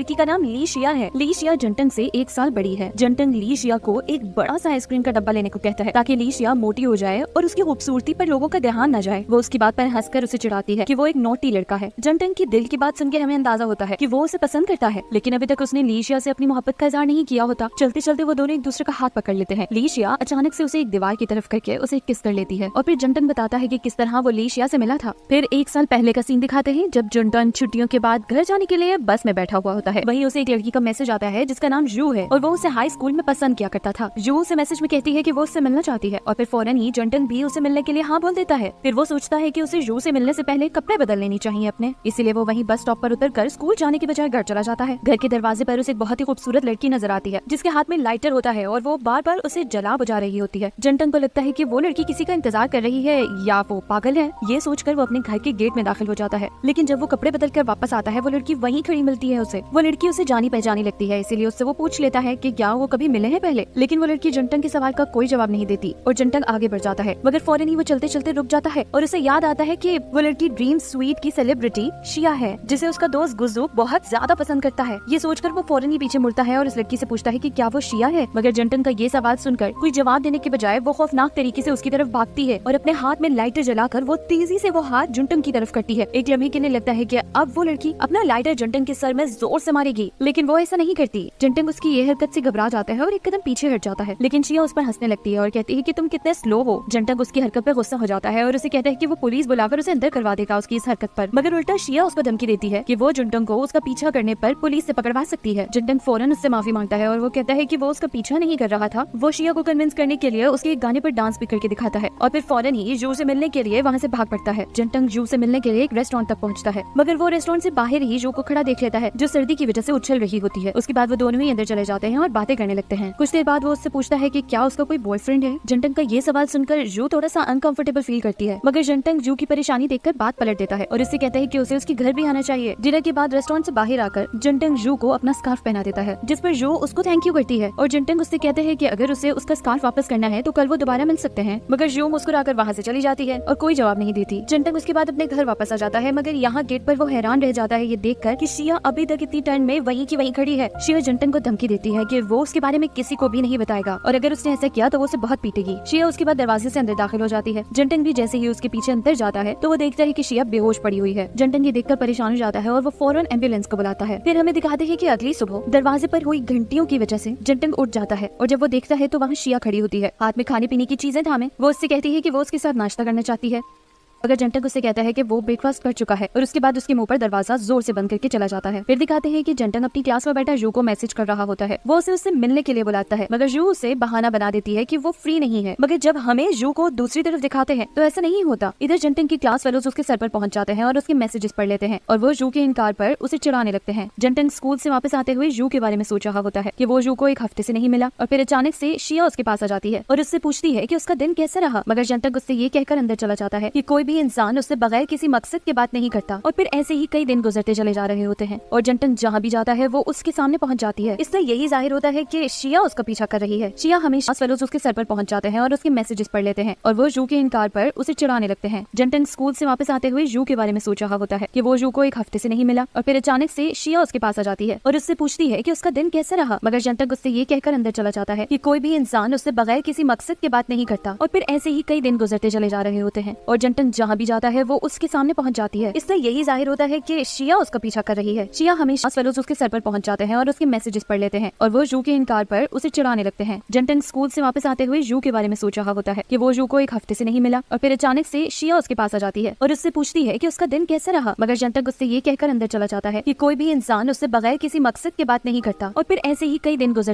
लड़की का नाम ली शिया है। ली शिया जंटंग से 1 साल बड़ी है। जंटंग ली शिया को एक बड़ा सा आइसक्रीम का डब्बा लेने को कहता है ताकि ली शिया मोटी हो जाए और उसकी खूबसूरती पर लोगों का ध्यान न जाए। वो उसकी बात पर हंसकर उसे चिढ़ाती है कि वो एक नोटी लड़का है। जंटंग की दिल की बात सुनकर हमें अंदाजा होता है कि वो उसे पसंद करता है, लेकिन अभी तक उसने ली शिया से अपनी मोहब्बत का इजहार नहीं किया होता। चलते चलते वो दोनों एक दूसरे का हाथ पकड़ लेते हैं। ली शिया अचानक से उसे एक दीवार की तरफ करके उसे किस कर लेती है और फिर जंटंग बताता है कि किस तरह वो ली शिया से मिला था। फिर 1 साल पहले का सीन दिखाते हैं जब जंटंग छुट्टियों के बाद घर जाने के लिए बस में बैठा हुआ होता है। वहीं उसे एक लड़की का मैसेज आता है जिसका नाम जू है और वो उसे हाई स्कूल में पसंद किया करता था। जू उसे मैसेज में कहती है कि वो उससे मिलना चाहती है और फिर फौरन ही जंटंग भी उसे मिलने के लिए हाँ बोल देता है। फिर वो सोचता है कि उसे जू से मिलने से पहले कपड़े बदल लेनी चाहिए अपने, इसीलिए वो वहीं बस स्टॉप पर उतरकर स्कूल जाने के बजाय घर चला जाता है। घर के दरवाजे पर उसे एक बहुत ही खूबसूरत लड़की नजर आती है जिसके हाथ में लाइटर होता है और वो बार बार उसे जला बुझा रही होती है। जंटंग को लगता है कि वो लड़की किसी का इंतजार कर रही है या वो पागल है। ये सोचकर वो अपने घर के गेट में दाखिल हो जाता है, लेकिन जब वो कपड़े बदल कर वापस आता है वो लड़की वहीं खड़ी मिलती है उसे। वो लड़की उसे जानी पहचानी लगती है, इसीलिए उससे वो पूछ लेता है कि क्या वो कभी मिले हैं पहले, लेकिन वो लड़की जंटंग के सवाल का कोई जवाब नहीं देती और जंटंग आगे बढ़ जाता है, मगर फौरन ही वो चलते चलते रुक जाता है और उसे याद आता है कि वो लड़की ड्रीम स्वीट की सेलिब्रिटी शिया है जिसे उसका दोस्त गुज्जू बहुत ज्यादा पसंद करता है। ये सोचकर वो फौरन ही पीछे मुड़ता है और इस लड़की से पूछता है कि क्या वो शिया है, मगर जंटंग का ये सवाल सुनकर कोई जवाब देने के बजाय वो खौफनाक तरीके से उसकी तरफ भागती है और अपने हाथ में लाइटर जलाकर वो तेजी से वो हाथ जंटंग की तरफ करती है। एक लम्हे के लिए लगता है कि अब वो लड़की अपना लाइटर जंटंग के सर में जोर से मारेगी, लेकिन वो ऐसा नहीं करती। जंटंग उसकी ये हरकत से घबरा जाता है और एक कदम पीछे हट जाता है, लेकिन शिया उस पर हंसने लगती है और कहती है कि तुम कितने स्लो हो। जंटंग उसकी हरकत पर गुस्सा हो जाता है और उसे कहता है कि वो पुलिस बुलाकर उसे अंदर करवा देगा उसकी इस हरकत पर, मगर उल्टा शिया उसको धमकी देती है कि वो जंटंग को उसका पीछा करने पर पुलिस से पकड़वा सकती है। जंटंग फौरन उससे माफी मांगता है और वो कहता है कि वो उसका पीछा नहीं कर रहा था। वो शिया को कन्विंस करने के लिए उसके एक गाने पर डांस भी करके दिखाता है और फिर फौरन ही जू से मिलने के लिए वहाँ से भाग पड़ता है। जंटंग जू से मिलने के लिए एक रेस्टोरेंट तक पहुँचता है, मगर वो रेस्टोरेंट से बाहर ही जू को खड़ा देख लेता है जो सर्दी की वजह से उछल रही होती है। उसके बाद वो दोनों ही अंदर चले जाते हैं और बातें करने लगते हैं। कुछ देर बाद वो उससे पूछता है कि क्या उसका कोई बॉयफ्रेंड है। जंटंग का ये सवाल सुनकर जू थोड़ा सा अनकंफर्टेबल फील करती है, मगर जंटंग जू की परेशानी देखकर बात पलट देता है और उससे कहता है कि उसे उसके घर भी आना चाहिए। डिनर के बाद रेस्टोरेंट से बाहर आकर जंटंग जू को अपना स्कार्फ पहना देता है, जिस पर जू उसको थैंक यू करती है और जंटंग उससे कहते हैं कि अगर उसे उसका स्कार्फ वापस करना है तो कल वो दोबारा मिल सकते हैं, मगर जू मुस्कुराकर वहाँ से चली जाती है और कोई जवाब नहीं देती। जंटंग उसके बाद अपने घर वापस आ जाता है, मगर यहाँ गेट पर वो हैरान रह जाता है ये देखकर कि शिया अभी तक इतनी टर्न में वहीं की वहीं खड़ी है। शिया जंटंग को धमकी देती है कि वो उसके बारे में किसी को भी नहीं बताएगा और अगर उसने ऐसा किया तो वो उसे बहुत पीटेगी। शिया उसके बाद दरवाजे से अंदर दाखिल हो जाती है। जंटंग भी जैसे ही उसके पीछे अंदर जाता है तो वो देखता है कि शिया बेहोश पड़ी हुई है। जंटंग ये देखकर परेशान हो जाता है और वो फौरन एम्बुलेंस को बुलाता है। फिर हमें दिखाते हैं कि अगली सुबह दरवाजे पर हुई घंटियों की वजह से जंटंग उठ जाता है और जब वो देखता है तो वहाँ शिया खड़ी होती है, हाथ में खाने पीने की चीजें थामे। वो उससे कहती है कि वो उसके साथ नाश्ता करना चाहती है, अगर जंटंग उससे कहता है कि वो ब्रेकफास्ट कर चुका है और उसके बाद उसके मुंह पर दरवाजा जोर से बंद करके चला जाता है। फिर दिखाते हैं कि जंटंग अपनी क्लास में बैठा जू को मैसेज कर रहा होता है। वो उसे उससे मिलने के लिए बुलाता है, मगर जू उसे बहाना बना देती है कि वो फ्री नहीं है। मगर जब हमें जू को दूसरी तरफ दिखाते हैं तो ऐसा नहीं होता। इधर जंटंग की क्लास फेलोज उसके सर पर पहुंच जाते हैं और उसके मैसेजेस पढ़ लेते हैं और वो जू के इनकार पर उसे चिढ़ाने लगते हैं। जंटंग स्कूल से वापस आते हुए जू के बारे में सोच रहा होता है कि वो जू को 1 हफ्ते से नहीं मिला और फिर अचानक से शिया उसके पास आ जाती है और उससे पूछती है कि उसका दिन कैसा रहा, मगर जंटंग उससे ये कहकर अंदर चला जाता है कि कोई भी इंसान उससे बगैर किसी मकसद की बात नहीं करता। और फिर ऐसे ही कई दिन गुजरते चले जा रहे होते हैं और जंटंग जहाँ भी जाता है वो उसके सामने पहुंच जाती है। इससे यही जाहिर होता है कि शिया उसका पीछा कर रही है। शिया हमेशा फेलोज उसके सर पर पहुंच जाते हैं और उसके मैसेजेस पढ़ लेते हैं और वो जू के इनकार पर उसे चिढ़ाने लगते हैं। जंटंग स्कूल से वापस आते हुए जू के बारे में सोच रहा होता है कि वो जू को 1 हफ्ते से नहीं मिला और फिर अचानक से शिया उसके पास आ जाती है और उससे पूछती है कि उसका दिन कैसा रहा, मगर जंटंग उससे ये कहकर अंदर चला जाता है कि कोई भी इंसान उससे बगैर किसी मकसद की बात नहीं करता। और फिर ऐसे ही कई दिन गुजरते चले जा रहे होते हैं और जंटंग जहाँ भी जाता है वो उसके सामने पहुंच जाती है। इससे यही जाहिर होता है कि शिया उसका पीछा कर रही है। शिया हमेशा फेलोज उसके सर पर पहुंच जाते हैं और उसके मैसेजेस पढ़ लेते हैं और वो जू के इनकार पर उसे चिढ़ाने लगते हैं। जंटंग स्कूल से वापस आते हुए जू के बारे में सोच रहा होता है कि वो जू को 1 हफ्ते से नहीं मिला और फिर अचानक से शिया उसके पास आ जाती है और उससे पूछती है कि उसका दिन कैसा रहा, मगर जंटंग उससे ये कहकर अंदर चला जाता है कि कोई भी इंसान उससे बगैर किसी मकसद की बात नहीं करता। और फिर ऐसे ही कई दिन गुजर